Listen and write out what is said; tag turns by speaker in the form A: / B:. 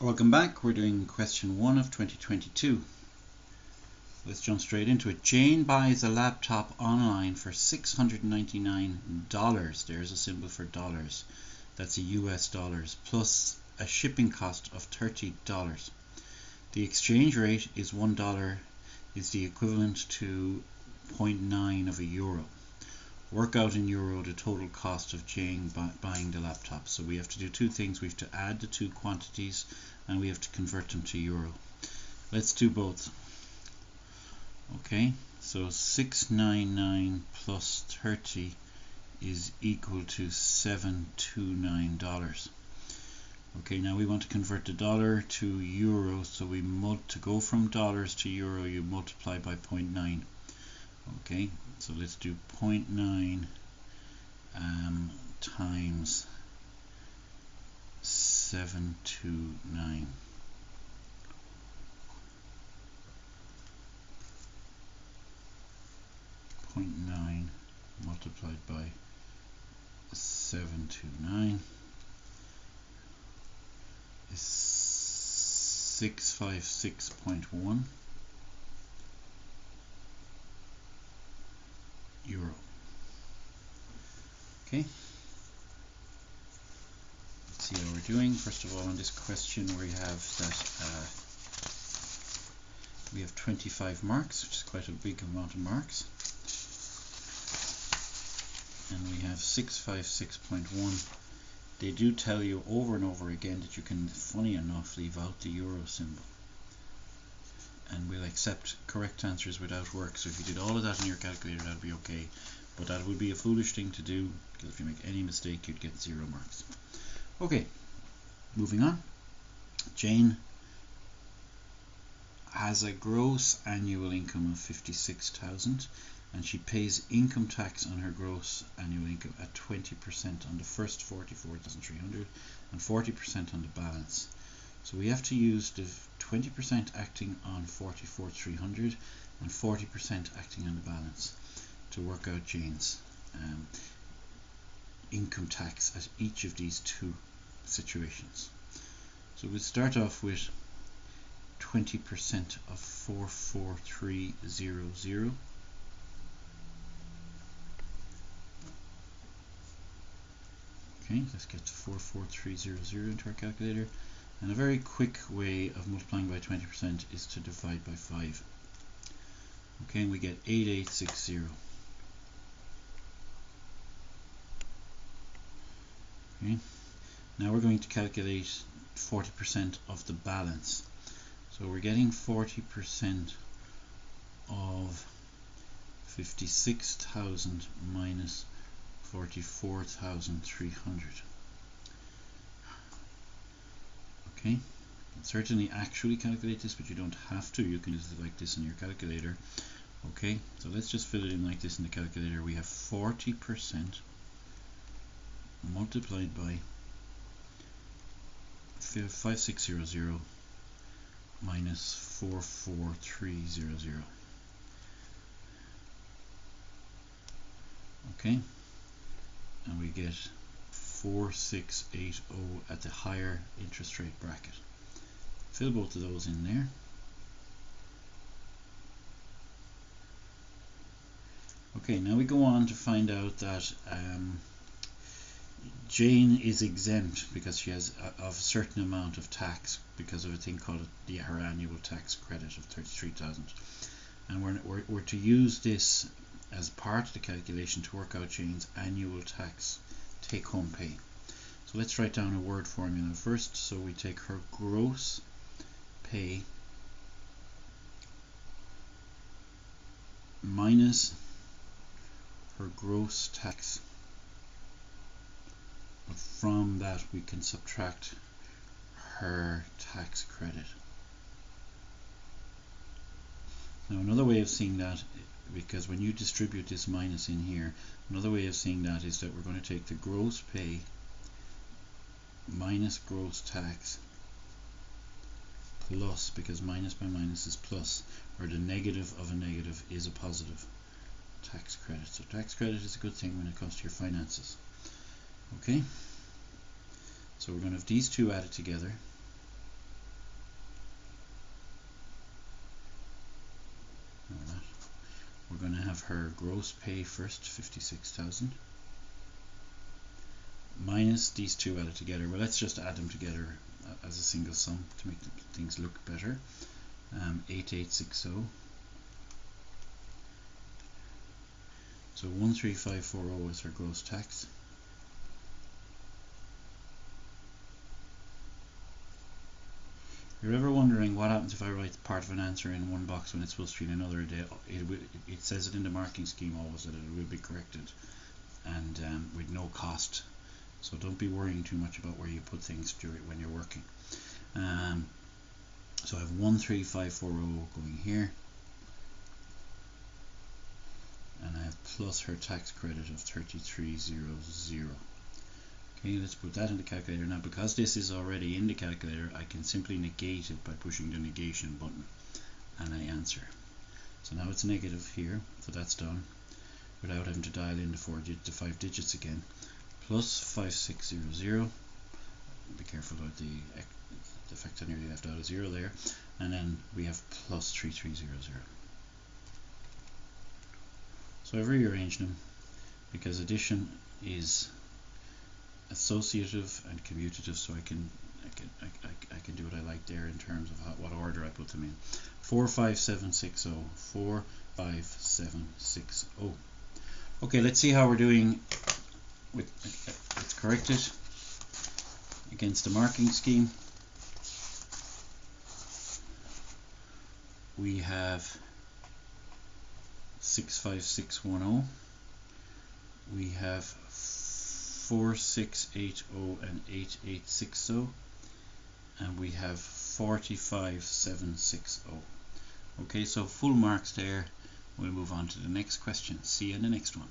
A: Welcome back. We're doing question 1 of 2022. Let's jump straight into it. Jane buys a laptop online for $699. There's a symbol for dollars. That's a US dollars, plus a shipping cost of $30. The exchange rate is $1 is the equivalent to 0.9 of a euro. Work out in euro the total cost of Jane buying the laptop. So we have to do two things. We have to add the two quantities and we have to convert them to euro. Let's do both. Okay, so 699 plus 30 is equal to $729. Okay, now we want to convert the dollar to euro, so to go from dollars to euro you multiply by 0.9. Okay, so let's do 0.9 times 729. Multiplied by 729 is 656.1 euro. Okay, let's see how we're doing. First of all, on this question we have that we have 25 marks, which is quite a big amount of marks, and we have 656.1. They do tell you over and over again that you can, funny enough, leave out the euro symbol, and we'll accept correct answers without work. So if you did all of that in your calculator, that would be okay, but that would be a foolish thing to do, because if you make any mistake you'd get 0 marks. Okay, moving on. Jane has a gross annual income of $56,000 and she pays income tax on her gross annual income at 20% on the first $44,300 and 40% on the balance. So we have to use the 20% acting on $44,300 and 40% acting on the balance to work out Jane's income tax at each of these two situations. So we'll start off with 20% of 44300. Okay, let's get 44300 into our calculator, and a very quick way of multiplying by 20% is to divide by 5. Okay, and we get 8860. Okay, now we're going to calculate 40% of the balance. So we're getting 40% of 56,000 minus 44,300. Okay, you can certainly actually calculate this, but you don't have to. You can use it like this in your calculator. Okay, so let's just fill it in like this in the calculator. We have 40% multiplied by 5600 minus 44300. Okay, and we get 4680 at the higher interest rate bracket. Fill both of those in there. Okay, now we go on to find out that Jane is exempt because she has a certain amount of tax because of a thing called her annual tax credit of $33,000, and we're to use this as part of the calculation to work out Jane's annual tax take-home pay. So let's write down a word formula first. So we take her gross pay minus her gross tax. From that we can subtract her tax credit. Now another way of seeing that, because when you distribute this minus in here, another way of seeing that is that we're going to take the gross pay minus gross tax plus, because minus by minus is plus, or the negative of a negative is a positive, tax credit. So tax credit is a good thing when it comes to your finances. Okay, so we're going to have these two added together, we're going to have her gross pay first, 56,000, minus these two added together. Well, let's just add them together as a single sum to make things look better. 8860. So 13540 is her gross tax. If you're ever wondering what happens if I write part of an answer in one box when it's supposed to be in another, it says it in the marking scheme always that it will be corrected, and with no cost. So don't be worrying too much about where you put things when you're working. So I have 13540 going here, and I have plus her tax credit of 3300. Okay, let's put that in the calculator. Now, because this is already in the calculator, I can simply negate it by pushing the negation button, and I answer. So now it's negative here, so that's done without having to dial in the 5 digits again. Plus 5600. Be careful about the fact I nearly left out a 0 there. And then we have plus 3300. So I've rearranged them because addition is associative and commutative, so I can do what I like there in terms of what order I put them in. 45760, 45760. Okay, let's see how we're doing with let's correct it against the marking scheme. We have 65610. We have 4680 and 8860, and we have 45760. Okay, so full marks there. We'll move on to the next question. See you in the next one.